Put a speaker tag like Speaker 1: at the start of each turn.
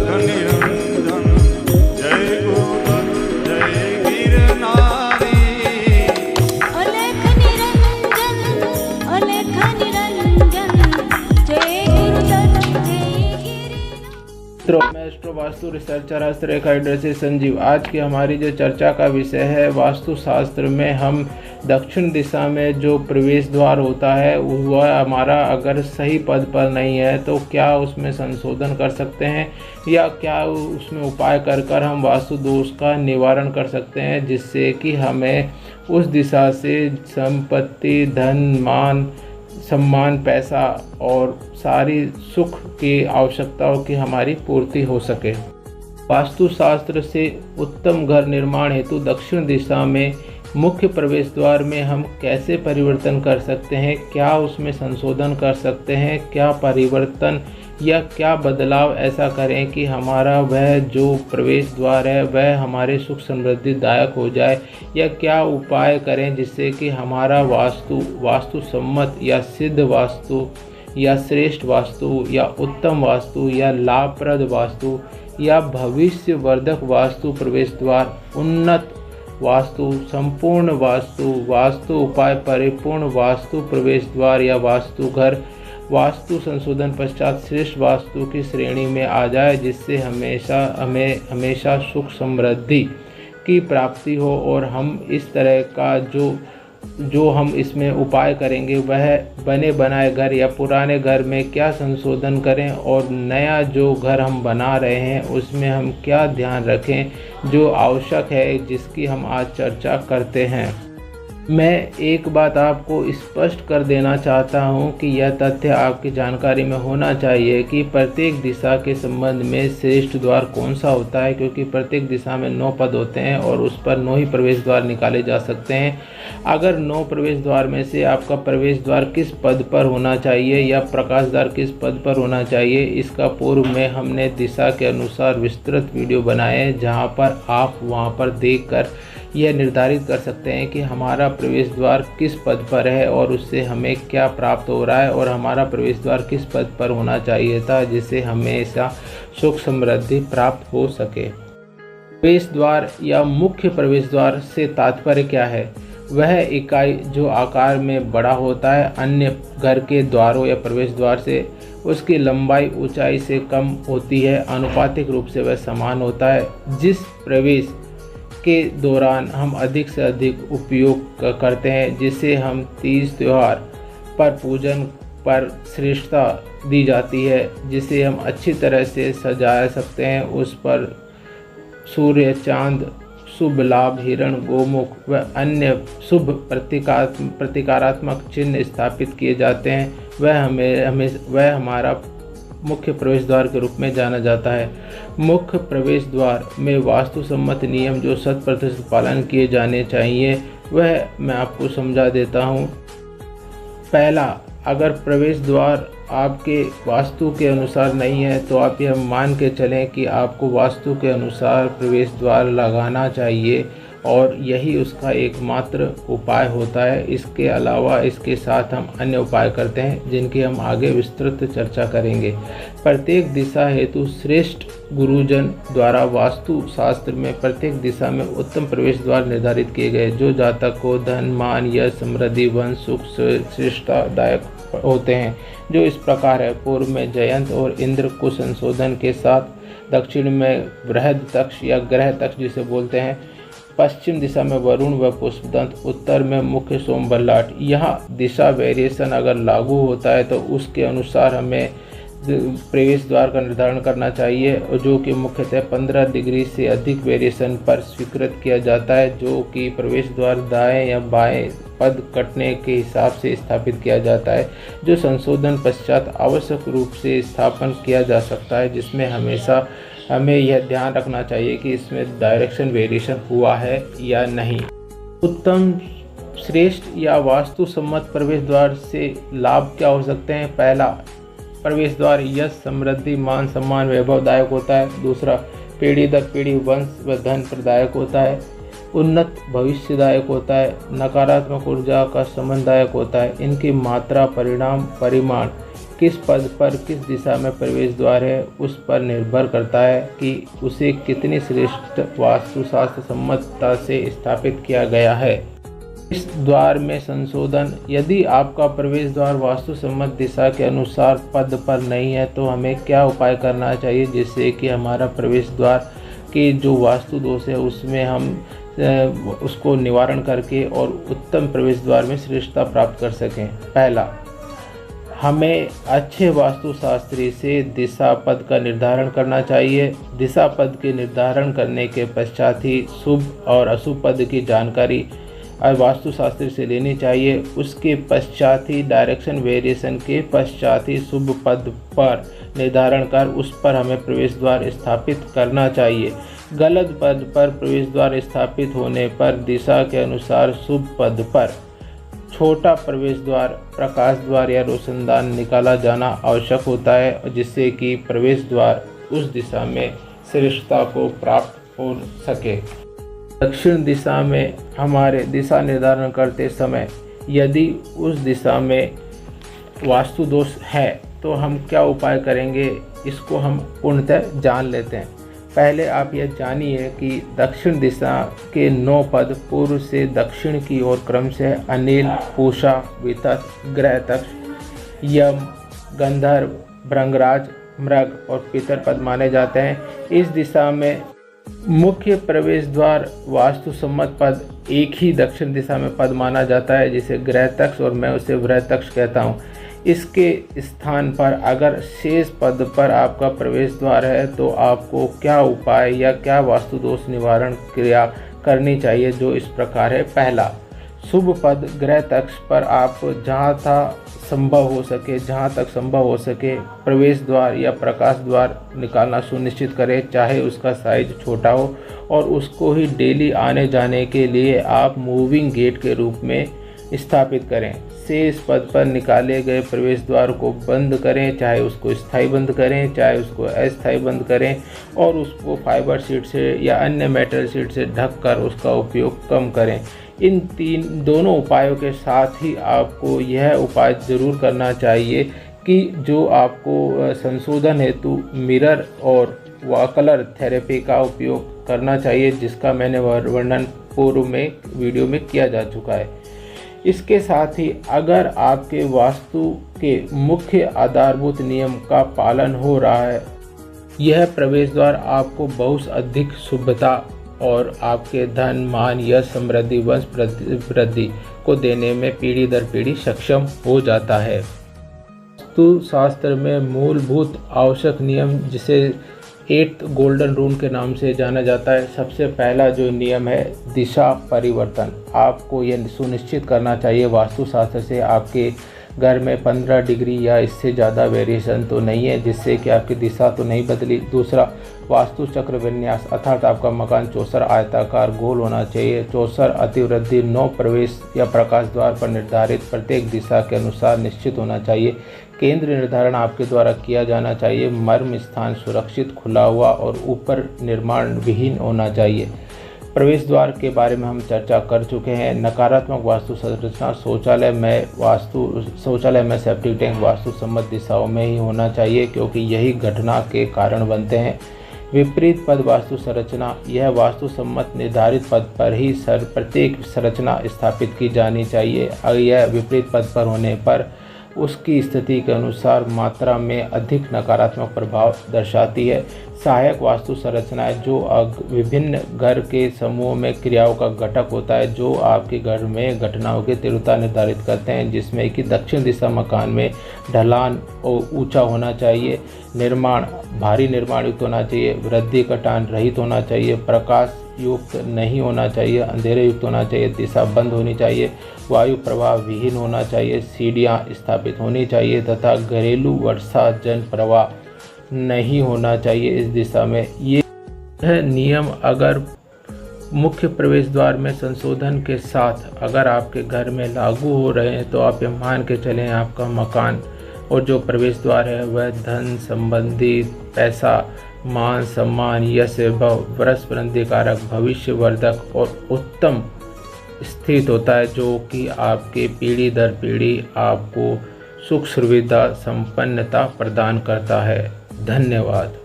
Speaker 1: निरंजन जय गुरुदत्त जय गिरनारी।
Speaker 2: अलेख निरंजन जय गुरुदत्त जय गिरनारी।
Speaker 3: मैं एस्ट्रो वास्तु रिसर्चर हस्तरेखा से संजीव। आज की हमारी जो चर्चा का विषय है, वास्तु शास्त्र में हम दक्षिण दिशा में जो प्रवेश द्वार होता है वह हमारा अगर सही पद पर नहीं है तो क्या उसमें संशोधन कर सकते हैं या क्या उसमें उपाय कर कर हम वास्तु दोष का निवारण कर सकते हैं, जिससे कि हमें उस दिशा से संपत्ति, धन, मान, सम्मान, पैसा और सारी सुख की आवश्यकताओं की हमारी पूर्ति हो सके। वास्तुशास्त्र से उत्तम घर निर्माण हेतु दक्षिण दिशा में मुख्य प्रवेश द्वार में हम कैसे परिवर्तन कर सकते हैं, क्या उसमें संशोधन कर सकते हैं, क्या परिवर्तन या क्या बदलाव ऐसा करें कि हमारा वह जो प्रवेश द्वार है वह हमारे सुख समृद्धिदायक हो जाए, या क्या उपाय करें जिससे कि हमारा वास्तु सम्मत या सिद्ध वास्तु या श्रेष्ठ वास्तु या उत्तम वास्तु या लाभप्रद वास्तु या भविष्य वर्धक वास्तु प्रवेश द्वार, उन्नत वास्तु, संपूर्ण वास्तु उपाय, परिपूर्ण वास्तु प्रवेश द्वार या वास्तु घर वास्तु संशोधन पश्चात श्रेष्ठ वास्तु की श्रेणी में आ जाए, जिससे हमें हमेशा सुख समृद्धि की प्राप्ति हो। और हम इस तरह का जो हम इसमें उपाय करेंगे वह बने बनाए घर या पुराने घर में क्या संशोधन करें और नया जो घर हम बना रहे हैं उसमें हम क्या ध्यान रखें जो आवश्यक है, जिसकी हम आज चर्चा करते हैं। मैं एक बात आपको स्पष्ट कर देना चाहता हूं कि यह तथ्य आपकी जानकारी में होना चाहिए कि प्रत्येक दिशा के संबंध में श्रेष्ठ द्वार कौन सा होता है, क्योंकि प्रत्येक दिशा में 9 पद होते हैं और उस पर 9 ही प्रवेश द्वार निकाले जा सकते हैं। अगर 9 प्रवेश द्वार में से आपका प्रवेश द्वार किस पद पर होना चाहिए या प्रकाश द्वार किस पद पर होना चाहिए, इसका पूर्व में हमने दिशा के अनुसार विस्तृत वीडियो बनाए हैं, जहाँ पर आप वहाँ पर देख कर यह निर्धारित कर सकते हैं कि हमारा प्रवेश द्वार किस पद पर है और उससे हमें क्या प्राप्त हो रहा है और हमारा प्रवेश द्वार किस पद पर होना चाहिए था, जिससे हमेशा सुख समृद्धि प्राप्त हो सके। प्रवेश द्वार या मुख्य प्रवेश द्वार से तात्पर्य क्या है? वह इकाई जो आकार में बड़ा होता है अन्य घर के द्वारों या प्रवेश द्वार से, उसकी लंबाई ऊंचाई से कम होती है, अनुपातिक रूप से वह समान होता है, जिस प्रवेश के दौरान हम अधिक से अधिक उपयोग करते हैं, जिसे हम तीज त्यौहार पर पूजन पर श्रेष्ठता दी जाती है, जिसे हम अच्छी तरह से सजा सकते हैं। उस पर सूर्य, चांद, शुभ लाभ, हिरण, गोमुख व अन्य शुभ प्रतीकात्मक चिन्ह स्थापित किए जाते हैं। वह हमारा मुख्य प्रवेश द्वार के रूप में जाना जाता है। मुख्य प्रवेश द्वार में वास्तु सम्मत नियम जो 100% पालन किए जाने चाहिए वह मैं आपको समझा देता हूँ। पहला, अगर प्रवेश द्वार आपके वास्तु के अनुसार नहीं है तो आप यह मान के चलें कि आपको वास्तु के अनुसार प्रवेश द्वार लगाना चाहिए और यही उसका एकमात्र उपाय होता है। इसके अलावा इसके साथ हम अन्य उपाय करते हैं जिनकी हम आगे विस्तृत चर्चा करेंगे। प्रत्येक दिशा हेतु श्रेष्ठ गुरुजन द्वारा वास्तु शास्त्र में प्रत्येक दिशा में उत्तम प्रवेश द्वार निर्धारित किए गए, जो जातक को धन, मान, यश, समृद्धि, वंश, सुख श्रेष्ठदायक होते हैं, जो इस प्रकार है। पूर्व में जयंत और इंद्र को संशोधन के साथ दक्षिण में बृहद तक्ष या ग्रह तक्ष जिसे बोलते हैं, पश्चिम दिशा में वरुण व पुष्पदंत, उत्तर में मुख्य सोम बल्लाट। यहाँ दिशा वेरिएशन अगर लागू होता है तो उसके अनुसार हमें प्रवेश द्वार का निर्धारण करना चाहिए, जो कि मुख्यतः 15 डिग्री से अधिक वेरिएशन पर स्वीकृत किया जाता है, जो कि प्रवेश द्वार दाएं या बाएं पद कटने के हिसाब से स्थापित किया जाता है, जो संशोधन पश्चात आवश्यक रूप से स्थापन किया जा सकता है, जिसमें हमेशा हमें यह ध्यान रखना चाहिए कि इसमें डायरेक्शन वेरिएशन हुआ है या नहीं। उत्तम, श्रेष्ठ या वास्तु सम्मत प्रवेश द्वार से लाभ क्या हो सकते हैं? पहला, प्रवेश द्वार यश, समृद्धि, मान, सम्मान, वैभवदायक होता है। दूसरा, पीढ़ी दर पीढ़ी वंश व धन प्रदायक होता है। उन्नत भविष्यदायक होता है। नकारात्मक ऊर्जा का संबंधदायक होता है। इनकी मात्रा, परिणाम, परिमाण किस पद पर किस दिशा में प्रवेश द्वार है उस पर निर्भर करता है कि उसे कितनी श्रेष्ठ वास्तुशास्त्र सम्मतता से स्थापित किया गया है। इस द्वार में संशोधन, यदि आपका प्रवेश द्वार वास्तुसम्मत दिशा के अनुसार पद पर नहीं है तो हमें क्या उपाय करना चाहिए जिससे कि हमारा प्रवेश द्वार के जो वास्तु दोष है उसमें हम उसको निवारण करके और उत्तम प्रवेश द्वार में श्रेष्ठता प्राप्त कर सकें। पहला, हमें अच्छे वास्तुशास्त्री से दिशा पद का निर्धारण करना चाहिए। दिशा पद के निर्धारण करने के पश्चात ही शुभ और अशुभ पद की जानकारी वास्तुशास्त्री से लेनी चाहिए। उसके पश्चात ही डायरेक्शन वेरिएशन के पश्चात ही शुभ पद पर निर्धारण कर उस पर हमें प्रवेश द्वार स्थापित करना चाहिए। गलत पद पर प्रवेश द्वार स्थापित होने पर दिशा के अनुसार शुभ पद पर छोटा प्रवेश द्वार, प्रकाश द्वार या रोशनदान निकाला जाना आवश्यक होता है जिससे कि प्रवेश द्वार उस दिशा में श्रेष्ठता को प्राप्त हो सके। दक्षिण दिशा में हमारे दिशा निर्धारण करते समय यदि उस दिशा में वास्तु दोष है तो हम क्या उपाय करेंगे, इसको हम पूर्णतः जान लेते हैं। पहले आप यह जानिए कि दक्षिण दिशा के 9 पद पूर्व से दक्षिण की ओर क्रमशः अनिल, पूषा, वितत, ग्रहतक्ष, यम, गंधर्व, भृंगराज, मृग और पितर पद माने जाते हैं। इस दिशा में मुख्य प्रवेश द्वार वास्तुसम्मत पद एक ही दक्षिण दिशा में पद माना जाता है जिसे ग्रहतक्ष और मैं उसे वृहतक्ष कहता हूँ। इसके स्थान पर अगर शेष पद पर आपका प्रवेश द्वार है तो आपको क्या उपाय या क्या वास्तु दोष निवारण क्रिया करनी चाहिए, जो इस प्रकार है। पहला, शुभ पद ग्रहतक्ष पर आप जहाँ तक संभव हो सके प्रवेश द्वार या प्रकाश द्वार निकालना सुनिश्चित करें, चाहे उसका साइज छोटा हो, और उसको ही डेली आने जाने के लिए आप मूविंग गेट के रूप में स्थापित करें। शेष पद पर निकाले गए प्रवेश द्वार को बंद करें, चाहे उसको स्थायी बंद करें चाहे उसको अस्थायी बंद करें, और उसको फाइबर शीट से या अन्य मेटल शीट से ढककर उसका उपयोग कम करें। इन दोनों उपायों के साथ ही आपको यह उपाय ज़रूर करना चाहिए कि जो आपको संशोधन हेतु मिरर और कलर थेरेपी का उपयोग करना चाहिए, जिसका मैंने वर्णन पूर्व में वीडियो में किया जा चुका है। इसके साथ ही अगर आपके वास्तु के मुख्य आधारभूत नियम का पालन हो रहा है, यह प्रवेश द्वार आपको बहुत अधिक शुभता और आपके धन, मान, यश, समृद्धि, वंश वृद्धि को देने में पीढ़ी दर पीढ़ी सक्षम हो जाता है। वास्तु शास्त्र में मूलभूत आवश्यक नियम, जिसे 8th गोल्डन रूल के नाम से जाना जाता है, सबसे पहला जो नियम है दिशा परिवर्तन। आपको यह सुनिश्चित करना चाहिए वास्तुशास्त्र से आपके घर में 15 डिग्री या इससे ज़्यादा वेरिएशन तो नहीं है, जिससे कि आपकी दिशा तो नहीं बदली। दूसरा, वास्तु चक्र विन्यास, अर्थात आपका मकान चौसर, आयताकार, गोल होना चाहिए। चौसर अतिवृद्धि 9 प्रवेश या प्रकाश द्वार पर निर्धारित प्रत्येक दिशा के अनुसार निश्चित होना चाहिए। केंद्र निर्धारण आपके द्वारा किया जाना चाहिए। मर्म स्थान सुरक्षित, खुला हुआ और ऊपर निर्माण विहीन होना चाहिए। प्रवेश द्वार के बारे में हम चर्चा कर चुके हैं। नकारात्मक वास्तु संरचना, शौचालय में सेप्टिक टैंक वास्तु सम्मत दिशाओं में ही होना चाहिए, क्योंकि यही घटना के कारण बनते हैं। विपरीत पद वास्तु संरचना, यह वास्तु सम्मत निर्धारित पद पर ही प्रत्येक संरचना स्थापित की जानी चाहिए। यह विपरीत पद पर होने पर उसकी स्थिति के अनुसार मात्रा में अधिक नकारात्मक प्रभाव दर्शाती है। सहायक वास्तु संरचनाएं, जो विभिन्न घर के समूह में क्रियाओं का घटक होता है, जो आपके घर में घटनाओं की तीव्रता निर्धारित करते हैं, जिसमें कि दक्षिण दिशा मकान में ढलान और ऊंचा होना चाहिए, निर्माण भारी निर्माण युक्त होना चाहिए, वृद्धि कटान रहित होना चाहिए, प्रकाश युक्त नहीं होना चाहिए, अंधेरे युक्त होना चाहिए, दिशा बंद होनी चाहिए, वायु प्रवाह विहीन होना चाहिए, सीढ़ियाँ स्थापित होनी चाहिए तथा घरेलू वर्षा जन प्रवाह नहीं होना चाहिए इस दिशा में। ये नियम अगर मुख्य प्रवेश द्वार में संशोधन के साथ अगर आपके घर में लागू हो रहे हैं तो आप ये मान के चलें आपका मकान और जो प्रवेश द्वार है वह धन संबंधी, पैसा, मान, सम्मान, यश, वैभव, वृष वृद्धि कारक, भविष्यवर्धक और उत्तम स्थित होता है, जो कि आपके पीढ़ी दर पीढ़ी आपको सुख सुविधा संपन्नता प्रदान करता है। धन्यवाद।